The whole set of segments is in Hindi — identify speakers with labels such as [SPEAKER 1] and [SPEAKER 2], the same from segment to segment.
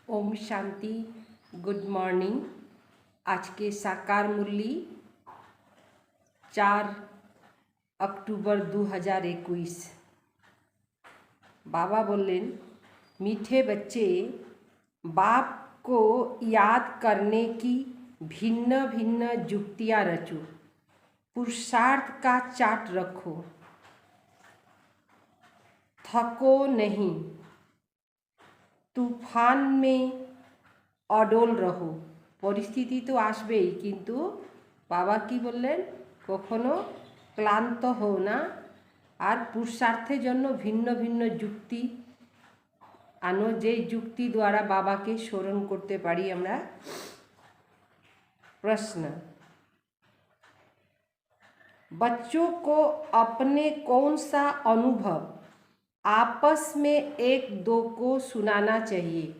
[SPEAKER 1] ओम शांति। Good morning. आज के साकार मुरली 4 अक्टूबर 2021। बाबा बोलें, मीठे बच्चे, बाप को याद करने की भिन्न भिन्न युक्तियाँ रचो, पुरुषार्थ का चार्ट रखो, थको नहीं, तूफान में अडोल रहो। परिस्थिति तो आसबेई, किन्तु बाबा की बोलें कखनो क्लांत हो ना और पुरुषार्थेर जन्य भिन्न भिन्न युक्ति आनो, जे युक्ति द्वारा बाबा के स्मरण करते पारी आमरा। प्रश्न, बच्चों को अपने कौन सा अनुभव आपस में एक दो को सुनाना चाहिए?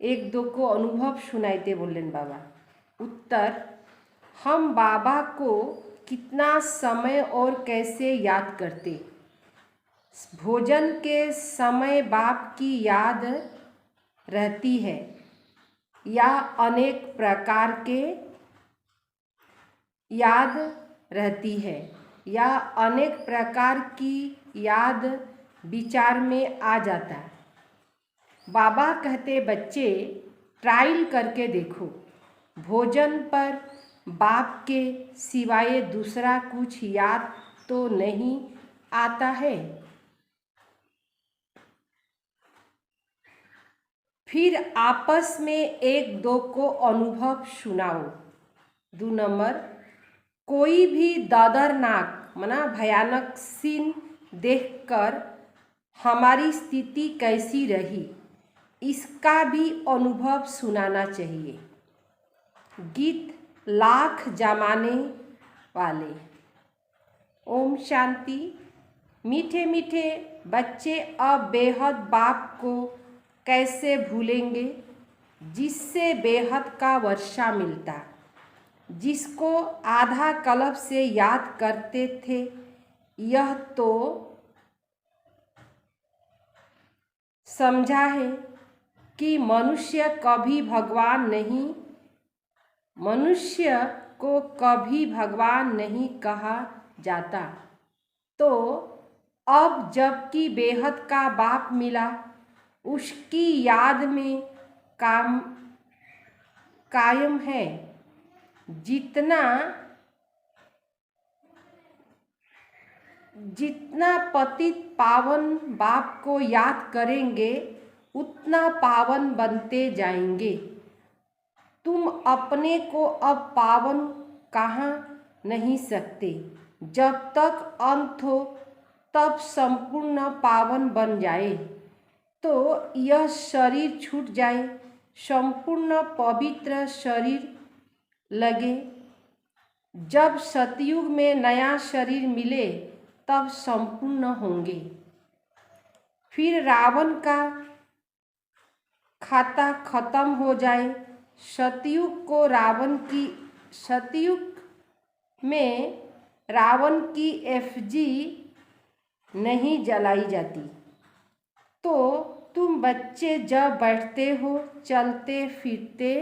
[SPEAKER 1] एक दो को अनुभव सुनाइते बोलें बाबा। उत्तर, हम बाबा को कितना समय और कैसे याद करते? भोजन के समय बाप की याद रहती है या अनेक प्रकार के याद रहती है या अनेक प्रकार की याद विचार में आ जाता है? बाबा कहते, बच्चे ट्रायल करके देखो, भोजन पर बाप के सिवाय दूसरा कुछ याद तो नहीं आता है? फिर आपस में एक दो को अनुभव सुनाओ। 2 नंबर, कोई भी दर्दनाक मना भयानक सीन देखकर हमारी स्थिति कैसी रही, इसका भी अनुभव सुनाना चाहिए। गीत लाख जमाने वाले। ओम शांति। मीठे मीठे बच्चे अब बेहद बाप को कैसे भूलेंगे, जिससे बेहद का वर्षा मिलता, जिसको आधा कल्प से याद करते थे। यह तो समझा है कि मनुष्य को कभी भगवान नहीं कहा जाता। तो अब जबकि बेहद का बाप मिला, उसकी याद में कायम है। जितना पतित पावन बाप को याद करेंगे, उतना पावन बनते जाएंगे। तुम अपने को अब पावन कहा नहीं सकते। जब तक अंत हो तब संपूर्ण पावन बन जाए तो यह शरीर छूट जाए, संपूर्ण पवित्र शरीर लगे। जब सतयुग में नया शरीर मिले तब संपूर्ण होंगे। फिर रावण का खाता खत्म हो जाए। सतयुग में रावण की एफजी नहीं जलाई जाती। तो तुम बच्चे जब बैठते हो, चलते फिरते,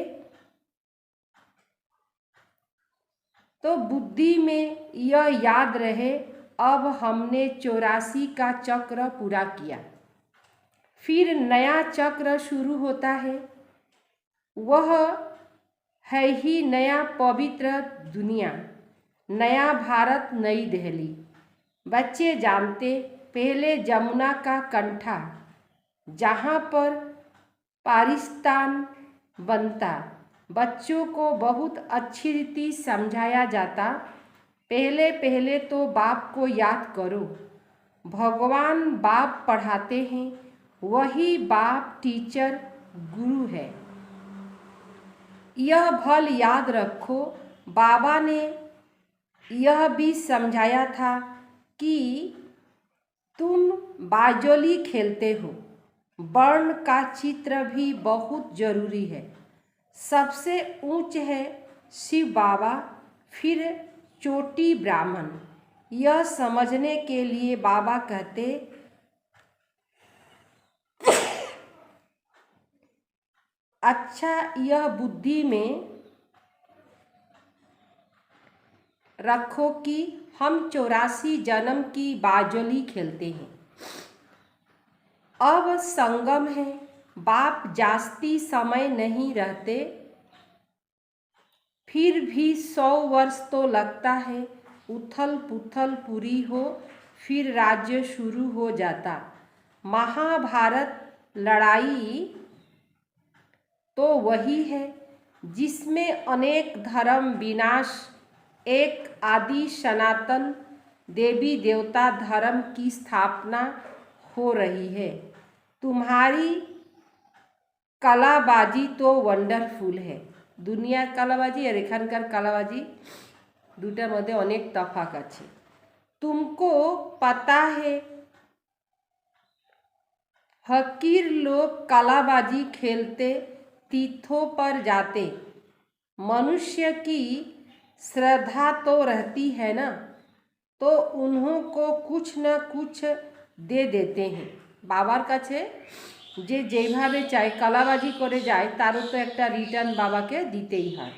[SPEAKER 1] तो बुद्धि में यह याद रहे, अब हमने 84 का चक्र पूरा किया। फिर नया चक्र शुरू होता है, वह है ही नया पवित्र दुनिया, नया भारत, नई दिल्ली। बच्चे जानते, पहले जमुना का कंठा, जहाँ पर पाकिस्तान बनता, बच्चों को बहुत अच्छी रीति समझाया जाता। पहले पहले तो बाप को याद करो, भगवान बाप पढ़ाते हैं, वही बाप टीचर गुरु है। यह भल याद रखो, बाबा ने यह भी समझाया था कि तुम बाजोली खेलते हो, वर्ण का चित्र भी बहुत जरूरी है। सबसे ऊंच है शिव बाबा, फिर चोटी ब्राह्मण। यह समझने के लिए बाबा कहते, अच्छा यह बुद्धि में रखो कि हम 84 जन्म की बाजोली खेलते हैं। अब संगम है, बाप जास्ती समय नहीं रहते, फिर भी 100 वर्ष तो लगता है। उथल पुथल पूरी हो, फिर राज्य शुरू हो जाता। महाभारत लड़ाई तो वही है जिसमें अनेक धर्म विनाश, एक आदि सनातन देवी देवता धर्म की स्थापना हो रही है। तुम्हारी कलाबाजी तो वंडरफुल है। दुनियार कलाबाजी और एखानकार कलाबाजी दुटार मध्य अनेक तफात आछे। तुमको पता है हकीर लोग कलाबाजी खेलते तीर्थों पर जाते, मनुष्य की श्रद्धा तो रहती है ना, तो उन्हों को कुछ न कुछ दे देते हैं। बाबार काछे जे जेभावे चाय कलाबाजी करे जाए तारो तो एक रिटार्न बाबा के दीते ही है,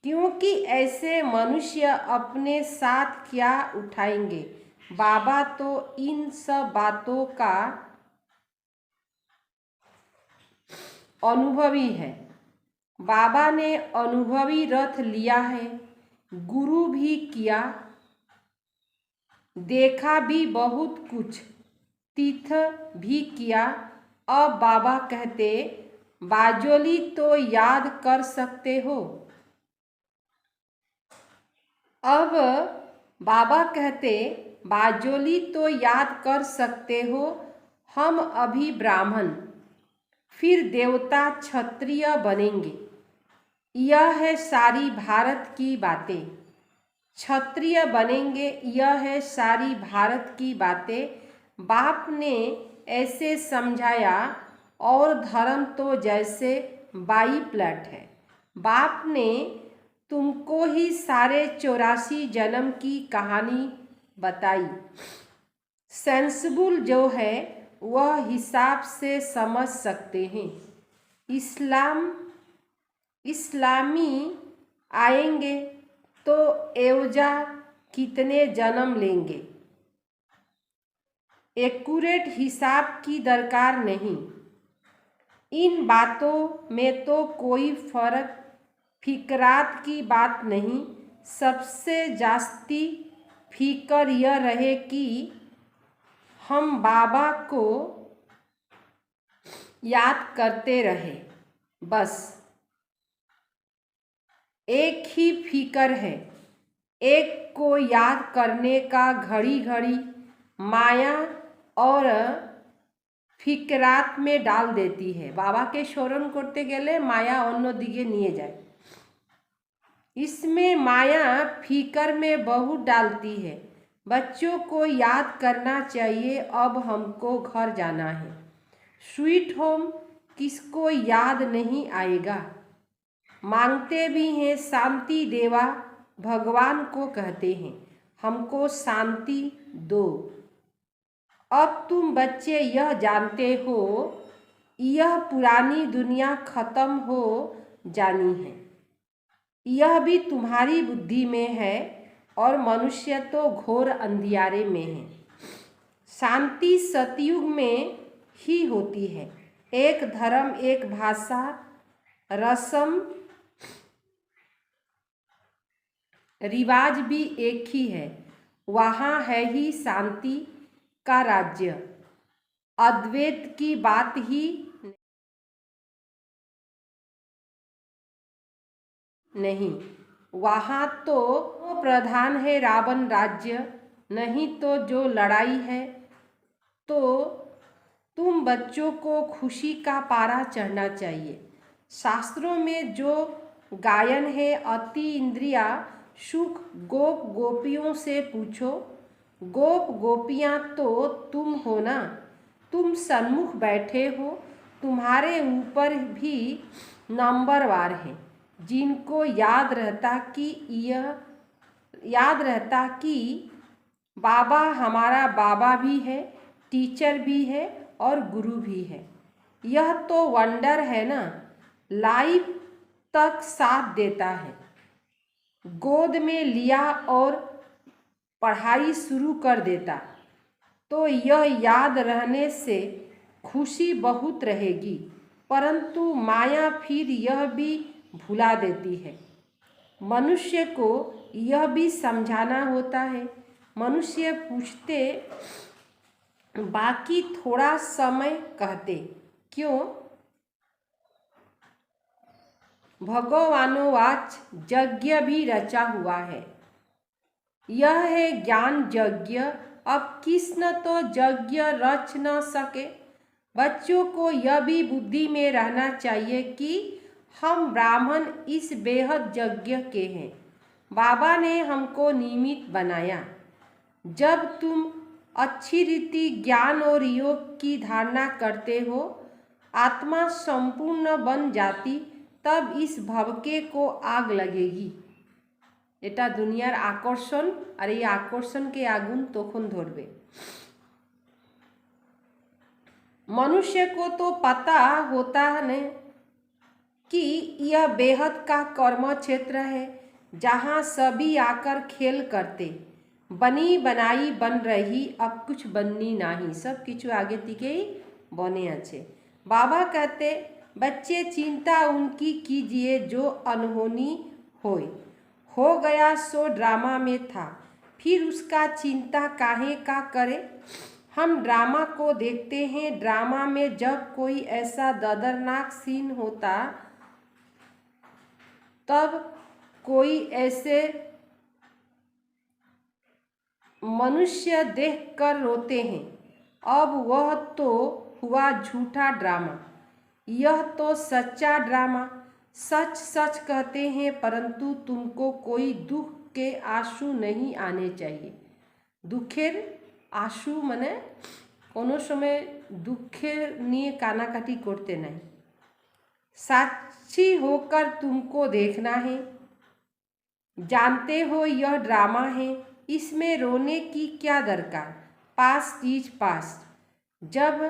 [SPEAKER 1] क्योंकि ऐसे मनुष्य अपने साथ क्या उठाएंगे। बाबा तो इन सब बातों का अनुभवी है। बाबा ने अनुभवी रथ लिया है, गुरु भी किया, देखा भी बहुत कुछ, तीर्थ भी किया। अब बाबा कहते बाजोली तो याद कर सकते हो। अब बाबा कहते बाजोली तो याद कर सकते हो। हम अभी ब्राह्मण, फिर देवता क्षत्रिय बनेंगे। यह है सारी भारत की बातें। क्षत्रिय बनेंगे, यह है सारी भारत की बातें। बाप ने ऐसे समझाया और धर्म तो जैसे बाई प्लट है। बाप ने तुमको ही सारे 84 जन्म की कहानी बताई। सेंसिबल जो है वह हिसाब से समझ सकते हैं। इस्लामी आएंगे तो एवजा कितने जन्म लेंगे, एक्यूरेट हिसाब की दरकार नहीं। इन बातों में तो कोई फर्क फिक्रात की बात नहीं। सबसे जास्ती फिकर यह रहे कि हम बाबा को याद करते रहे, बस एक ही फिकर है। एक को याद करने का घड़ी घड़ी माया और फिक्रात में डाल देती है। बाबा के स्मरण करते गेले माया अन्य दिके निये जाए। इसमें माया फिकर में बहुत डालती है। बच्चों को याद करना चाहिए, अब हमको घर जाना है। स्वीट होम किसको याद नहीं आएगा। मांगते भी हैं शांति देवा, भगवान को कहते हैं हमको शांति दो। अब तुम बच्चे यह जानते हो यह पुरानी दुनिया खत्म हो जानी है। यह भी तुम्हारी बुद्धि में है और मनुष्य तो घोर अंधियारे में है। शांति सतयुग में ही होती है। एक धर्म, एक भाषा, रस्म रिवाज भी एक ही है। वहाँ है ही शांति का राज्य। अद्वैत की बात ही नहीं। वहाँ तो प्रधान है रावण राज्य, नहीं तो जो लड़ाई है। तो तुम बच्चों को खुशी का पारा चढ़ना चाहिए। शास्त्रों में जो गायन है अति इंद्रिया सुख, गोप गोपियों से पूछो। गोप गोपियाँ तो तुम हो ना, तुम सन्मुख बैठे हो। तुम्हारे ऊपर भी नंबरवार हैं जिनको याद रहता कि बाबा हमारा बाबा भी है, टीचर भी है और गुरु भी है। यह तो वंडर है ना। लाइफ तक साथ देता है। गोद में लिया और पढ़ाई शुरू कर देता तो यह याद रहने से खुशी बहुत रहेगी, परंतु माया फिर यह भी भुला देती है। मनुष्य को यह भी समझाना होता है। मनुष्य पूछते, बाकी थोड़ा समय कहते क्यों? भगवानोवाच, यज्ञ भी रचा हुआ है। यह है ज्ञान यज्ञ, अब किसने तो यज्ञ रच न सके। बच्चों को यह भी बुद्धि में रहना चाहिए कि हम ब्राह्मण इस बेहद यज्ञ के हैं। बाबा ने हमको निमित्त बनाया। जब तुम अच्छी रीति ज्ञान और योग की धारणा करते हो, आत्मा संपूर्ण बन जाती, तब इस भवके को आग लगेगी। एटा दुनियार आकर्षण और ये आकर्षण के आगुन तखन धरबे। मनुष्य को तो पता होता है कि यह बेहद का कर्म क्षेत्र है, जहाँ सभी आकर खेल करते। बनी बनाई बन रही, अब कुछ बननी नहीं, सब किछु आगे तिके ही बने अच्छे। बाबा कहते, बच्चे चिंता उनकी कीजिए जो अनहोनी होए। हो गया सो ड्रामा में था, फिर उसका चिंता काहे का करे। हम ड्रामा को देखते हैं। ड्रामा में जब कोई ऐसा दर्दनाक सीन होता, तब कोई ऐसे मनुष्य देखकर रोते हैं। अब वह तो हुआ झूठा ड्रामा, यह तो सच्चा ड्रामा। सच सच कहते हैं, परंतु तुमको कोई दुख के आंसू नहीं आने चाहिए। दुखेर आंसू माने कोनो समय दुखेर निये कानाकाटी करते नहीं। साक्षी होकर तुमको देखना है। जानते हो यह ड्रामा है, इसमें रोने की क्या दरकार। Past is past. जब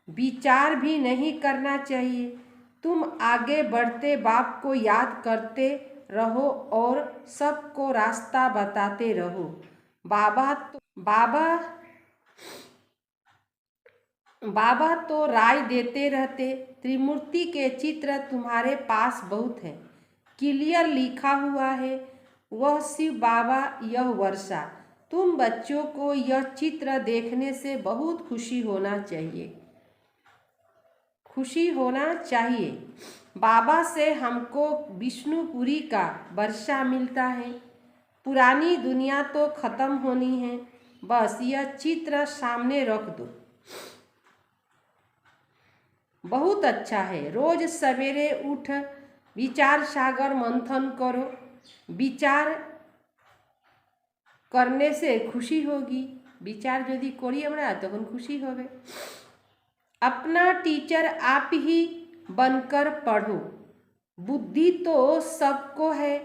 [SPEAKER 1] विचार भी नहीं करना चाहिए। तुम आगे बढ़ते बाप को याद करते रहो और सबको रास्ता बताते रहो। बाबा तो राय देते रहते। त्रिमूर्ति के चित्र तुम्हारे पास बहुत है, क्लियर लिखा हुआ है। वह शिव बाबा, यह वर्षा। तुम बच्चों को यह चित्र देखने से बहुत खुशी होना चाहिए। खुशी होना चाहिए। बाबा से हमको विष्णुपुरी का वर्षा मिलता है। पुरानी दुनिया तो खत्म होनी है, बस यह चित्र सामने रख दो। बहुत अच्छा है। रोज सवेरे उठ विचार सागर मंथन करो। विचार करने से खुशी होगी। विचार यदि करी हमरा तखन खुशी होबे। अपना टीचर आप ही बनकर पढ़ो। बुद्धि तो सबको है।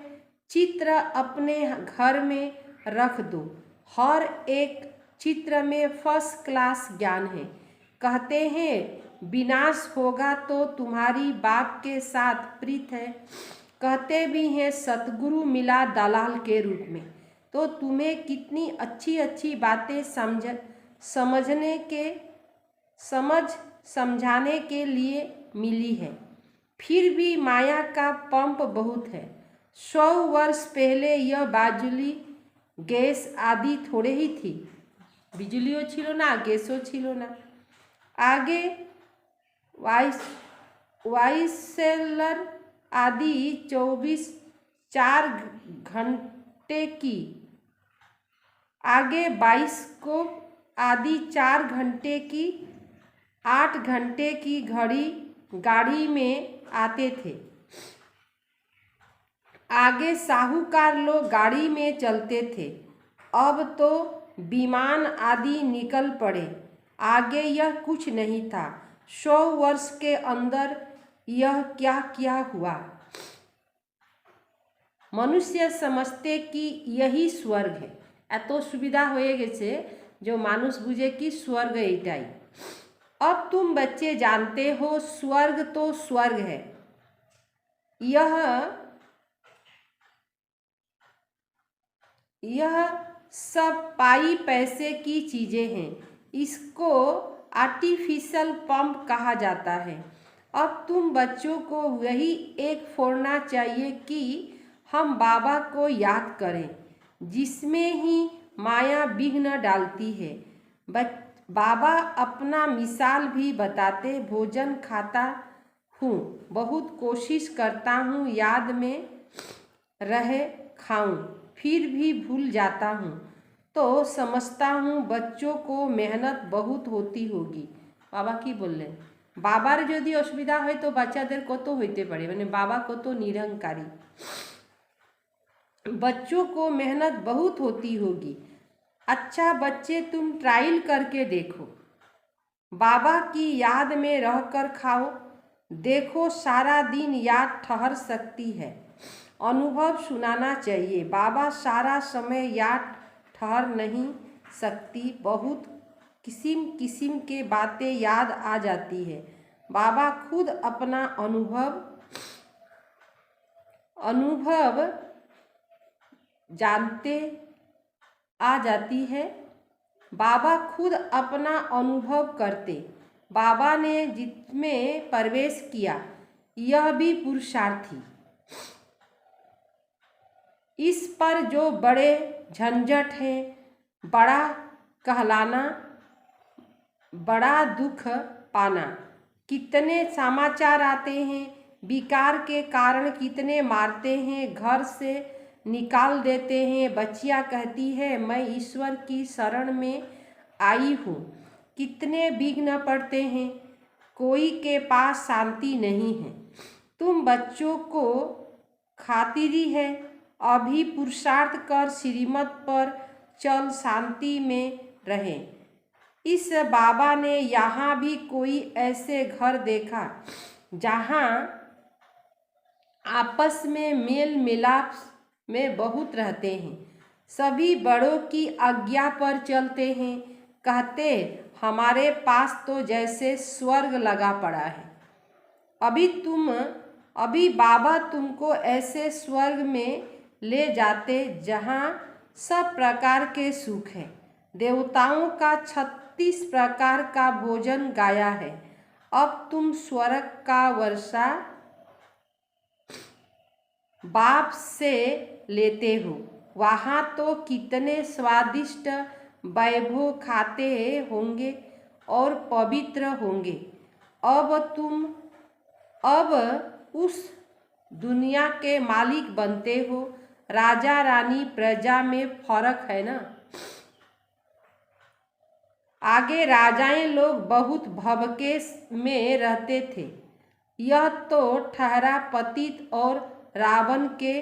[SPEAKER 1] चित्र अपने घर में रख दो। हर एक चित्र में फर्स्ट क्लास ज्ञान है। कहते हैं विनाश होगा तो तुम्हारी बाप के साथ प्रीत है। कहते भी हैं सतगुरु मिला दलाल के रूप में। तो तुम्हें कितनी अच्छी अच्छी बातें समझाने के लिए मिली है। फिर भी माया का पंप बहुत है। 100 वर्ष पहले यह बिजली गैस आदि थोड़े ही थी। बिजलियों छिलो ना, गैसों छिलो ना। आगे वाइसेलर आदि 4 घंटे की, आगे बाइस्कोप आदि 4 घंटे की, 8 घंटे की घड़ी गाड़ी में आते थे। आगे साहूकार लोग गाड़ी में चलते थे। अब तो विमान आदि निकल पड़े। आगे यह कुछ नहीं था। 100 वर्ष के अंदर यह क्या क्या हुआ। मनुष्य समझते कि यही स्वर्ग है। एत सुविधा हो गेছে जो मानुष बुझे कि स्वर्ग एटाई। अब तुम बच्चे जानते हो स्वर्ग तो स्वर्ग है। यह यह सब पाई पैसे की चीज़ें हैं। इसको आर्टिफिशियल पंप कहा जाता है। अब तुम बच्चों को वही एक फोड़ना चाहिए कि हम बाबा को याद करें, जिसमें ही माया विघ्न डालती है। बाबा अपना मिसाल भी बताते, भोजन खाता हूँ, बहुत कोशिश करता हूँ याद में रहे खाऊं, फिर भी भूल जाता हूँ, तो समझता हूँ बच्चों को मेहनत बहुत होती होगी। बाबा की बोलें, बाबार यदि असुविधा है तो बाच्चादेर कत होते पारे, माने बाबा कत निरंकारी। बच्चों को मेहनत बहुत होती होगी। अच्छा बच्चे, तुम ट्रायल करके देखो, बाबा की याद में रहकर खाओ, देखो सारा दिन याद ठहर सकती है। अनुभव सुनाना चाहिए, बाबा सारा समय याद ठहर नहीं सकती, बहुत किस्म किस्म के बातें याद आ जाती है। बाबा खुद अपना अनुभव जानते आ जाती है। बाबा खुद अपना अनुभव करते। बाबा ने जिसमें प्रवेश किया, यह भी पुरुषार्थी। इस पर जो बड़े झंझट हैं, बड़ा कहलाना, बड़ा दुख पाना, कितने समाचार आते हैं, विकार के कारण कितने मारते हैं, घर से निकाल देते हैं। बच्चियाँ कहती है, मैं ईश्वर की शरण में आई हूँ, कितने विघ्न पड़ते हैं, कोई के पास शांति नहीं है। तुम बच्चों को खातिरी है, अभी पुरुषार्थ कर श्रीमत पर चल, शांति में रहें। इस बाबा ने यहाँ भी कोई ऐसे घर देखा जहाँ आपस में मेल मिलाप में बहुत रहते हैं, सभी बड़ों की आज्ञा पर चलते हैं, कहते हमारे पास तो जैसे स्वर्ग लगा पड़ा है। अभी बाबा तुमको ऐसे स्वर्ग में ले जाते जहाँ सब प्रकार के सुख है। देवताओं का 36 प्रकार का भोजन गाया है। अब तुम स्वर्ग का वर्षा बाप से लेते हो, वहाँ तो कितने स्वादिष्ट वैभव खाते होंगे और पवित्र होंगे। अब उस दुनिया के मालिक बनते हो। राजा रानी प्रजा में फर्क है ना। आगे राजाएं लोग बहुत भवके में रहते थे, यह तो ठहरा पतित और रावण के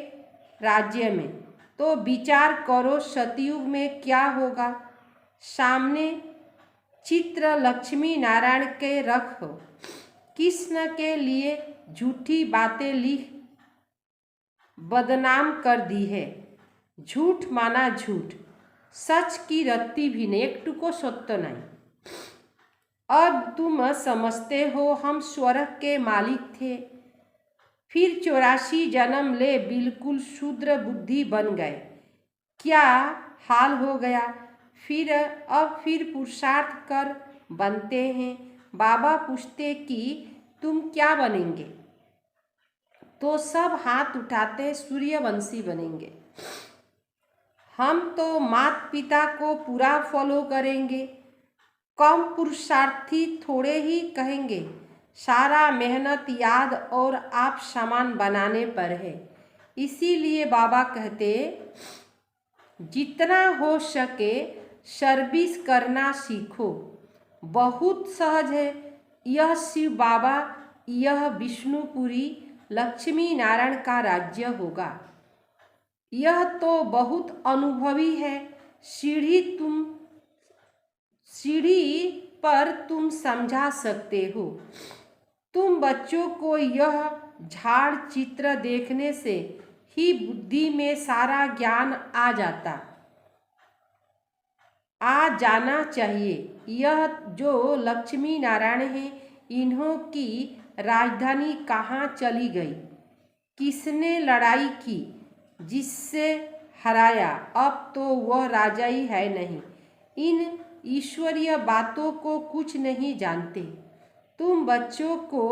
[SPEAKER 1] राज्य में। तो विचार करो सतयुग में क्या होगा। सामने चित्र लक्ष्मी नारायण के रखो, कृष्ण के लिए झूठी बातें लिख बदनाम कर दी है। झूठ माना झूठ, सच की रत्ती भी नहीं, एक टुको सत्य नहीं। अब तुम समझते हो हम स्वर्ग के मालिक थे, फिर 84 जन्म ले बिल्कुल शूद्र बुद्धि बन गए, क्या हाल हो गया। अब फिर पुरुषार्थ कर बनते हैं। बाबा पूछते कि तुम क्या बनेंगे, तो सब हाथ उठाते सूर्यवंशी बनेंगे। हम तो माता पिता को पूरा फॉलो करेंगे। कम पुरुषार्थी थोड़े ही कहेंगे, सारा मेहनत याद और आप सामान बनाने पर है। इसीलिए बाबा कहते जितना हो सके सर्विस करना सीखो, बहुत सहज है। यह शिव बाबा, यह विष्णुपुरी लक्ष्मी नारायण का राज्य होगा। यह तो बहुत अनुभवी है। सीढ़ी पर तुम समझा सकते हो। तुम बच्चों को यह झाड़ चित्र देखने से ही बुद्धि में सारा ज्ञान आ जाना चाहिए। यह जो लक्ष्मी नारायण हैं, इन्हों की राजधानी कहाँ चली गई, किसने लड़ाई की जिससे हराया, अब तो वह राजा ही है नहीं। इन ईश्वरीय बातों को कुछ नहीं जानते। तुम बच्चों को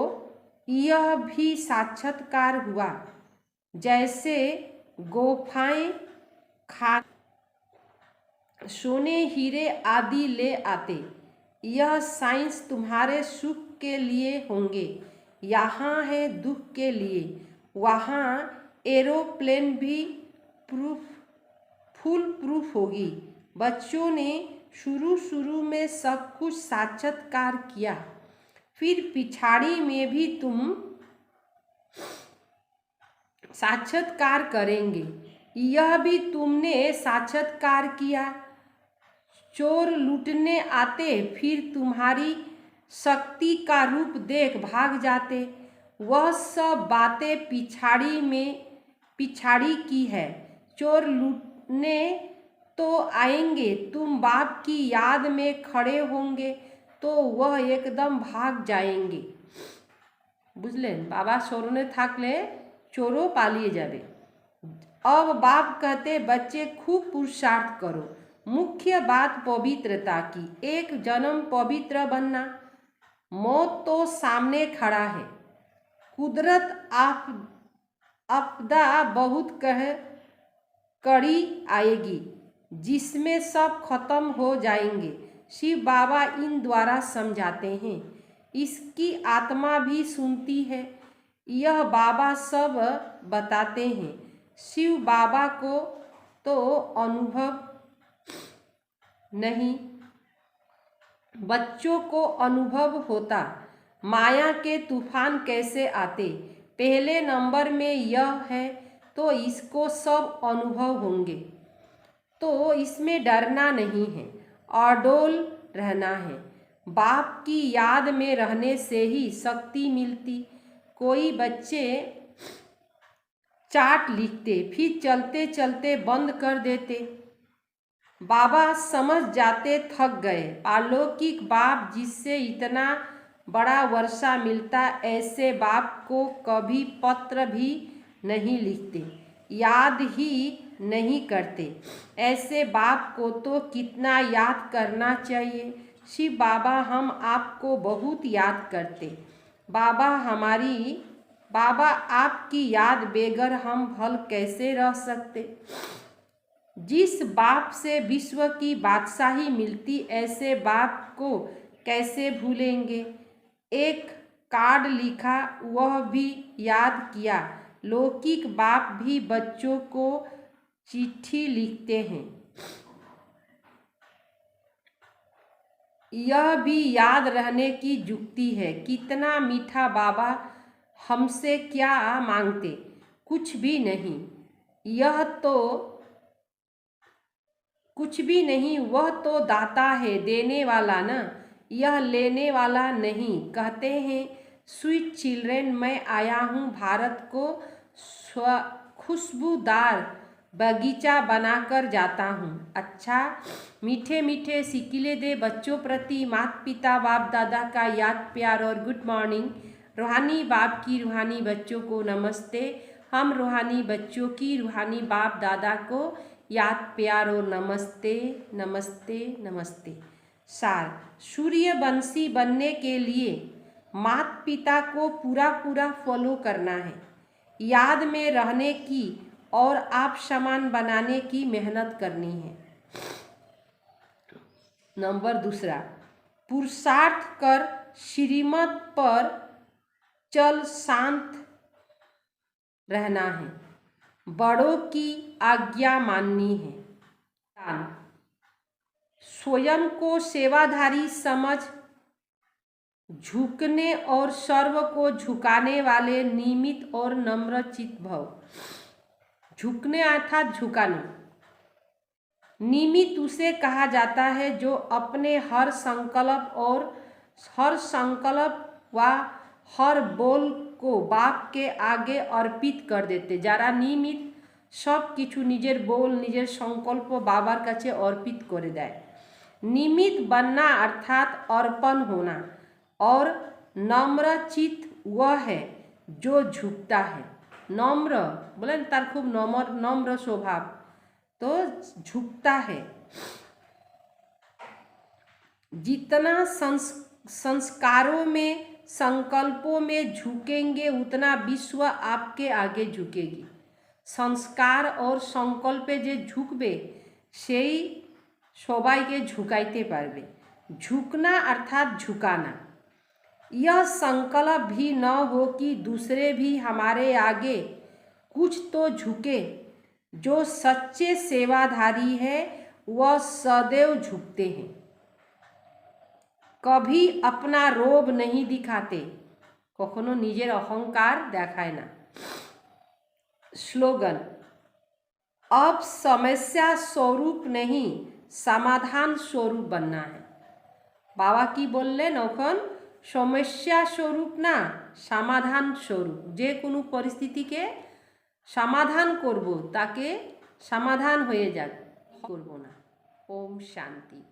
[SPEAKER 1] यह भी साक्षात्कार हुआ जैसे गोफाएं खा सोने हीरे आदि ले आते। यह साइंस तुम्हारे सुख के लिए होंगे, यहाँ है दुख के लिए। वहाँ एरोप्लेन भी फुल प्रूफ होगी। बच्चों ने शुरू में सब कुछ साक्षात्कार किया, फिर पिछाड़ी में भी तुम साक्षात्कार करेंगे। यह भी तुमने साक्षात्कार किया। चोर लूटने आते, फिर तुम्हारी शक्ति का रूप देख भाग जाते। वह सब बातें पिछाड़ी की है। चोर लूटने तो आएंगे, तुम बाप की याद में खड़े होंगे तो वह एकदम भाग जाएंगे। बुझलें, बाबा सोरने थाकले चोरों पालिए जाबे। अब बाप कहते बच्चे खूब पुरुषार्थ करो। मुख्य बात पवित्रता की, एक जन्म पवित्र बनना। मौत तो सामने खड़ा है। कुदरत आपदा बहुत कड़ी आएगी जिसमें सब खत्म हो जाएंगे। शिव बाबा इन द्वारा समझाते हैं। इसकी आत्मा भी सुनती है। यह बाबा सब बताते हैं। शिव बाबा को तो अनुभव नहीं, बच्चों को अनुभव होता। माया के तूफान कैसे आते, पहले नंबर में यह है तो इसको सब अनुभव होंगे। तो इसमें डरना नहीं है, अडोल रहना है। बाप की याद में रहने से ही शक्ति मिलती। कोई बच्चे चार्ट लिखते, फिर चलते चलते बंद कर देते। बाबा समझ जाते थक गए। अलौकिक बाप जिससे इतना बड़ा वर्षा मिलता, ऐसे बाप को कभी पत्र भी नहीं लिखते, याद ही नहीं करते। ऐसे बाप को तो कितना याद करना चाहिए। शिव बाबा हम आपको बहुत याद करते। बाबा आपकी याद बेगर हम भल कैसे रह सकते। जिस बाप से विश्व की बादशाही मिलती, ऐसे बाप को कैसे भूलेंगे। एक कार्ड लिखा, वह भी याद किया। लौकिक बाप भी बच्चों को चिट्ठी लिखते हैं, यह भी याद रहने की जुक्ति है। कितना मीठा बाबा, हमसे क्या मांगते, कुछ भी नहीं। यह तो कुछ भी नहीं, वह तो दाता है, देने वाला ना, यह लेने वाला नहीं। कहते हैं स्वीट चिल्ड्रेन, मैं आया हूँ भारत को खुशबूदार बगीचा बनाकर जाता हूँ। अच्छा, मीठे मीठे सिकिले दे बच्चों प्रति माता पिता बाप दादा का याद प्यार और गुड मॉर्निंग। रूहानी बाप की रूहानी बच्चों को नमस्ते। हम रूहानी बच्चों की रूहानी बाप दादा को याद प्यार और नमस्ते नमस्ते नमस्ते। सार, सूर्यवंशी बनने के लिए माता पिता को पूरा फॉलो करना है, याद में रहने की और आप समान बनाने की मेहनत करनी है। नंबर दूसरा, पुरुषार्थ कर श्रीमत पर चल शांत रहना है, बड़ों की आज्ञा माननी है। स्वयं को सेवाधारी समझ झुकने और सर्व को झुकाने वाले निमित और नम्र चित्त भव। झुकने अर्थात झुकाना। निमित उसे कहा जाता है जो अपने हर संकल्प व हर बोल को बाप के आगे अर्पित कर देते। যারা নিমিত সব কিছু নিজের बोल নিজের संकल्प बाबार काछे अर्पित करे देय। निमित बनना अर्थात अर्पण होना, और नम्र चित्त वह है जो झुकता है। नम्र बोले तार खूब नम्र स्वभाव, तो झुकता है। जितना संस्कारों में संकल्पों में झुकेंगे उतना विश्व आपके आगे झुकेगी। संस्कार और संकल्पे जे झुकबे সেই সবাইকে झुकाइते पारबे। झुकना अर्थात झुकाना। यह संकल्प भी न हो कि दूसरे भी हमारे आगे कुछ तो झुके। जो सच्चे सेवाधारी है वह सदैव झुकते हैं, कभी अपना रोब नहीं दिखाते, कखनो निजेर अहंकार देखाय ना। स्लोगन, अब समस्या स्वरूप नहीं समाधान स्वरूप बनना है। बाबा की बोललेन ओखन समस्या स्वरूप ना समाधान स्वरूप, जे कोनो परिस्थितिके समाधान करब ताके समाधान हो जाक करब ना। ओम शांति।